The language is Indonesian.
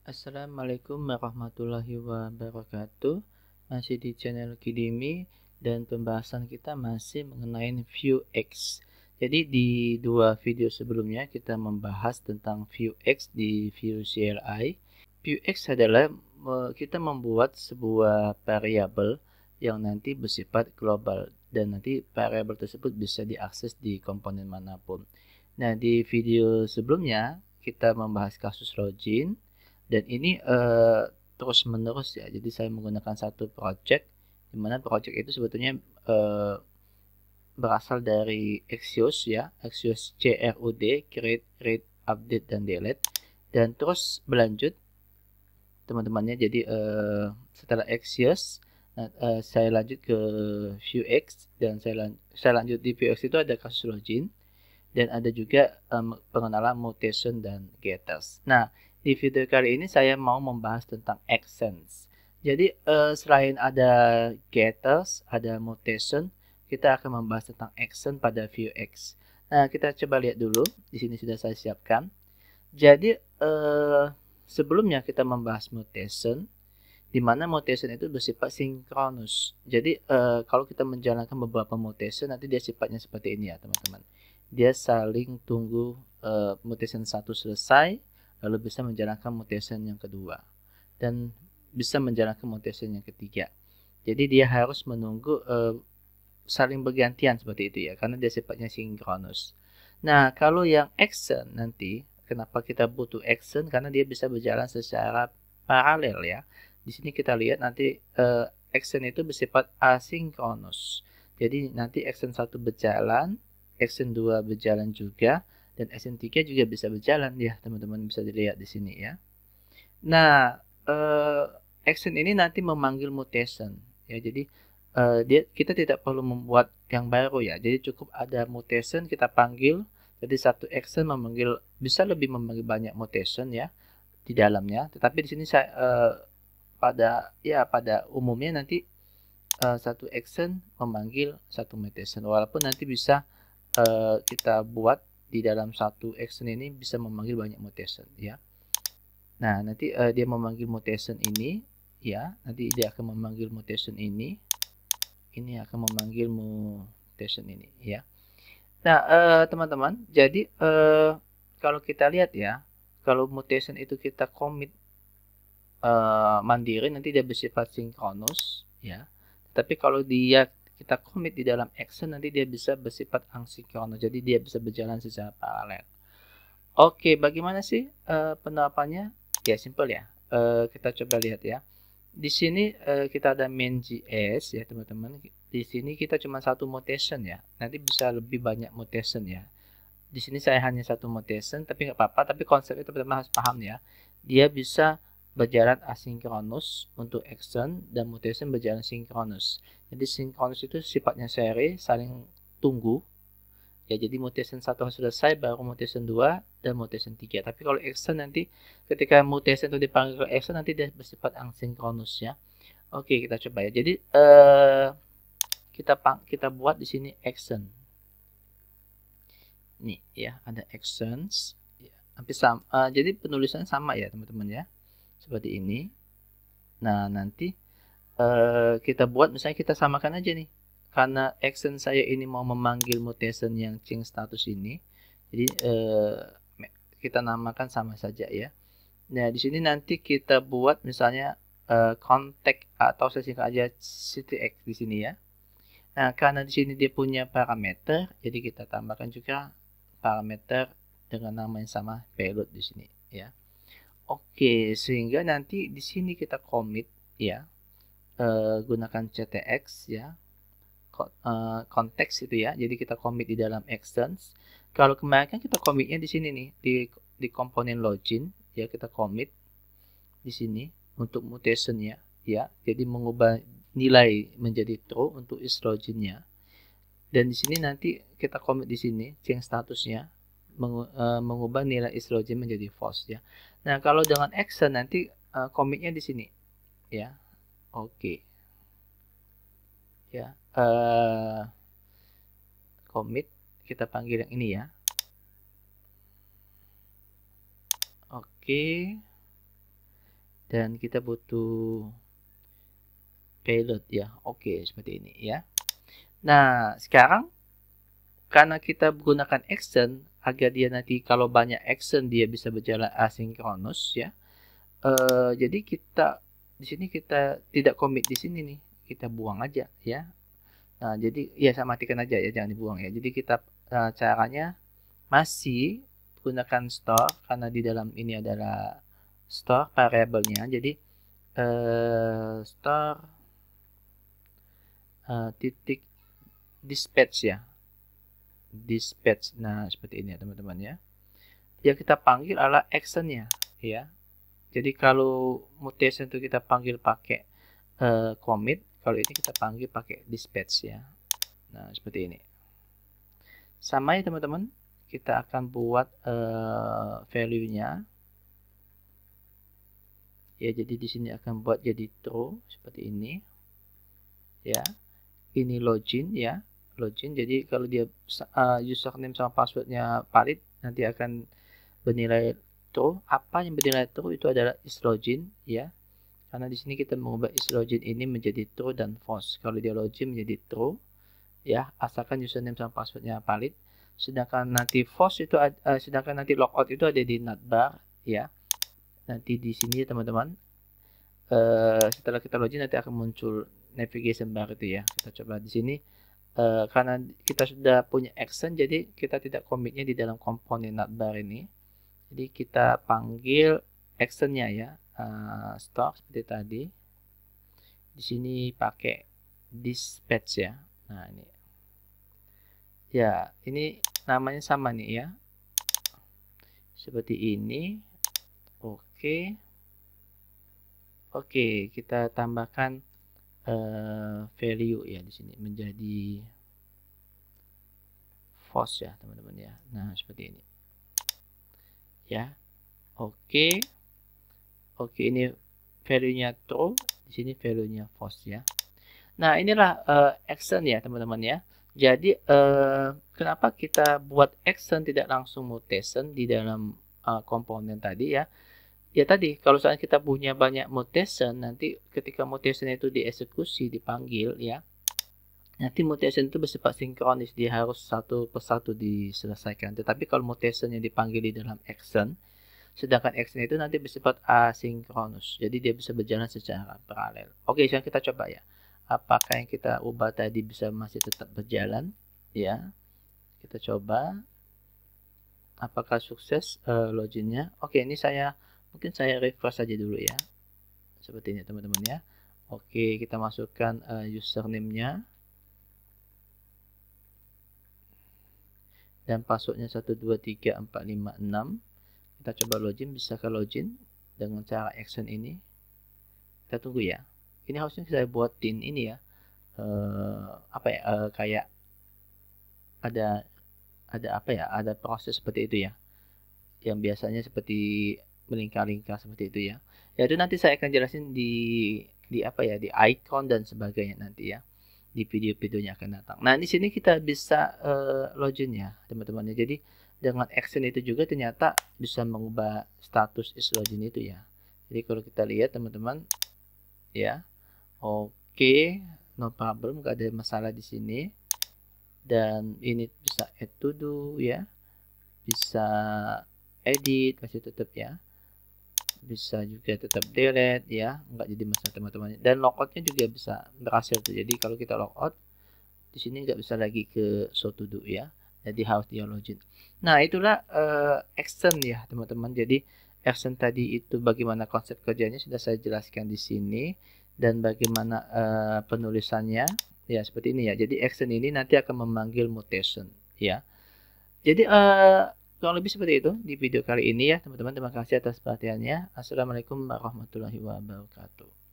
Assalamualaikum warahmatullahi wabarakatuh. Masih di channel Kidimi dan pembahasan kita masih mengenai Vuex. Jadi di dua video sebelumnya kita membahas tentang Vuex di Vue CLI. Vuex adalah kita membuat sebuah variabel yang nanti bersifat global dan nanti variabel tersebut bisa diakses di komponen manapun. Nah, di video sebelumnya kita membahas kasus login. Dan ini terus menerus ya. Jadi saya menggunakan satu project, di mana project itu sebetulnya berasal dari Axios ya, Axios CRUD, create, read, update, dan delete. Dan terus berlanjut teman-temannya. Jadi setelah Axios, saya lanjut ke Vuex, dan saya lanjut di Vuex itu ada kasus login. Dan ada juga pengenalan mutation dan getters. Nah, di video kali ini saya mau membahas tentang actions. Jadi selain ada getters, ada mutation, kita akan membahas tentang action pada Vuex. Nah, kita coba lihat dulu. Di sini sudah saya siapkan. Jadi sebelumnya kita membahas mutation, di mana mutation itu bersifat sinkronus. Jadi kalau kita menjalankan beberapa mutation, nanti dia sifatnya seperti ini ya teman-teman. Dia saling tunggu mutation satu selesai, lalu bisa menjalankan mutation yang kedua, dan bisa menjalankan mutation yang ketiga. Jadi dia harus menunggu saling bergantian seperti itu ya, karena dia sifatnya sinkronus. Nah, kalau yang action nanti, kenapa kita butuh action? Karena dia bisa berjalan secara paralel ya. Di sini kita lihat nanti action itu bersifat asinkronus. Jadi nanti action 1 berjalan, action 2 berjalan juga, dan action 3 juga bisa berjalan ya, teman-teman bisa dilihat di sini ya. Nah, action ini nanti memanggil mutation ya. Jadi kita tidak perlu membuat yang baru ya. Jadi cukup ada mutation kita panggil. Jadi satu action bisa lebih memanggil banyak mutation ya di dalamnya. Tetapi di sini saya pada umumnya nanti satu action memanggil satu mutation. Walaupun nanti bisa kita buat di dalam satu action ini bisa memanggil banyak mutation ya. Nah, nanti dia memanggil mutation ini ya. Nanti dia akan memanggil mutation ini. Ini akan memanggil mutation ini ya. Nah, teman-teman, jadi kalau kita lihat ya, kalau mutation itu kita commit mandiri, nanti dia bersifat sinkronus ya. Tapi kalau kita commit di dalam action, nanti dia bisa bersifat asinkronus. Jadi dia bisa berjalan secara paralel. Oke, bagaimana sih penerapannya? Ya, simple ya. Kita coba lihat ya. Di sini kita ada main.js ya teman-teman. Di sini kita cuma satu mutation ya. Nanti bisa lebih banyak mutation ya. Di sini saya hanya satu mutation, tapi nggak apa-apa. Tapi konsepnya teman-teman harus paham ya. Dia bisa berjalan asinkronus untuk action, dan mutation berjalan sinkronus. Jadi sinkronus itu sifatnya seri, saling tunggu. Ya, jadi mutation 1 selesai, baru mutation 2 dan mutation 3. Tapi kalau action nanti ketika mutation itu dipanggil ke action, nanti dia bersifat asinkronus ya. Oke, kita coba ya. Jadi kita buat di sini action. Nih ya, ada actions. Ya, hampir sama. Jadi penulisannya sama ya teman-teman ya. Seperti ini. Nah, nanti kita buat, misalnya kita samakan aja nih. Karena action saya ini mau memanggil mutation yang change status ini, jadi kita namakan sama saja ya. Nah, di sini nanti kita buat misalnya contact, atau saya singkat aja ctx di sini ya. Nah, karena di sini dia punya parameter, jadi kita tambahkan juga parameter dengan nama yang sama, payload di sini ya. Oke, sehingga nanti di sini kita commit ya, gunakan ctx ya, konteks itu ya. Jadi kita commit di dalam actions. Kalau kemarin kan kita commitnya di sini nih, di komponen login ya, kita commit di sini untuk mutationnya ya. Jadi mengubah nilai menjadi true untuk is loginnya. Dan di sini nanti kita commit di sini change statusnya, mengubah nilai is login menjadi false ya. Nah, kalau dengan action nanti commitnya di sini ya. Oke. Ya, commit kita panggil yang ini ya. Oke. dan kita butuh payload ya. Oke, seperti ini ya. Nah, sekarang karena kita menggunakan action agar dia nanti kalau banyak action dia bisa berjalan asinkronus ya. Jadi kita di sini kita tidak commit di sini nih, kita buang aja ya. Nah, jadi ya saya matikan aja ya, jangan dibuang ya. Jadi kita caranya masih gunakan store karena di dalam ini adalah store variabelnya. Jadi store titik dispatch ya, dispatch. Nah, seperti ini ya teman-teman ya. Yang kita panggil adalah actionnya ya. Jadi kalau mutation itu kita panggil pakai commit, kalau ini kita panggil pakai dispatch ya. Nah, seperti ini. Sama ya teman-teman, kita akan buat value-nya. Ya, jadi di sini akan buat jadi true seperti ini. Ya. Ini login ya. Login. Jadi kalau dia username sama passwordnya valid, nanti akan bernilai true. Apa yang bernilai true itu adalah isLogin ya. Karena di sini kita mengubah isLogin ini menjadi true dan false. Kalau dia login menjadi true ya, asalkan username sama passwordnya valid. Sedangkan nanti false itu sedangkan nanti logout itu ada di navbar ya. Nanti di sini teman-teman setelah kita login nanti akan muncul navigation bar itu ya. Kita coba di sini karena kita sudah punya action, jadi kita tidak commitnya di dalam komponen navbar ini. Jadi kita panggil actionnya ya, store seperti tadi. Di sini pakai dispatch ya. Nah ini ya, ini namanya sama nih ya, seperti ini. Oke, kita tambahkan value ya di sini menjadi false ya teman-teman ya. Nah seperti ini ya. Oke, ini value-nya true, di sini value-nya false ya. Nah inilah action ya teman-teman ya. Jadi kenapa kita buat action tidak langsung mutation di dalam komponen tadi ya. Ya tadi, kalau misalnya kita punya banyak mutation, nanti ketika mutation itu dieksekusi, dipanggil ya, nanti mutation itu bersifat sinkronis, dia harus satu persatu diselesaikan. Tetapi kalau mutation yang dipanggil di dalam action, sedangkan action itu nanti bersifat asinkronus, jadi dia bisa berjalan secara paralel. Oke, sekarang kita coba ya, apakah yang kita ubah tadi bisa masih tetap berjalan ya. Kita coba apakah sukses loginnya. Oke, ini mungkin saya refresh saja dulu ya, seperti ini teman-teman ya. Oke, kita masukkan username-nya dan passwordnya 123456. Kita coba login, bisa ke login dengan cara action ini. Kita tunggu ya. Ini harusnya saya buatin ini ya, kayak ada apa ya, ada proses seperti itu ya, yang biasanya seperti melingkar-lingkar seperti itu ya. Ya itu nanti saya akan jelasin di icon dan sebagainya nanti ya, di video-videonya akan datang. Nah di sini kita bisa login ya teman-teman. Jadi dengan action itu juga ternyata bisa mengubah status isLogin itu ya. Jadi kalau kita lihat teman-teman ya, oke, no problem, nggak ada masalah di sini. Dan ini bisa add to do ya, bisa edit masih tetap ya, bisa juga tetap delete ya, nggak jadi masalah teman-teman. Dan logoutnya juga bisa berhasil tuh. Jadi kalau kita logout di sini nggak bisa lagi ke show to do ya, jadi harus dia login. Nah itulah action ya teman-teman. Jadi action tadi itu bagaimana konsep kerjanya sudah saya jelaskan di sini, dan bagaimana penulisannya ya seperti ini ya. Jadi action ini nanti akan memanggil mutation ya. Jadi kurang lebih seperti itu di video kali ini ya teman-teman. Terima kasih atas perhatiannya. Assalamualaikum warahmatullahi wabarakatuh.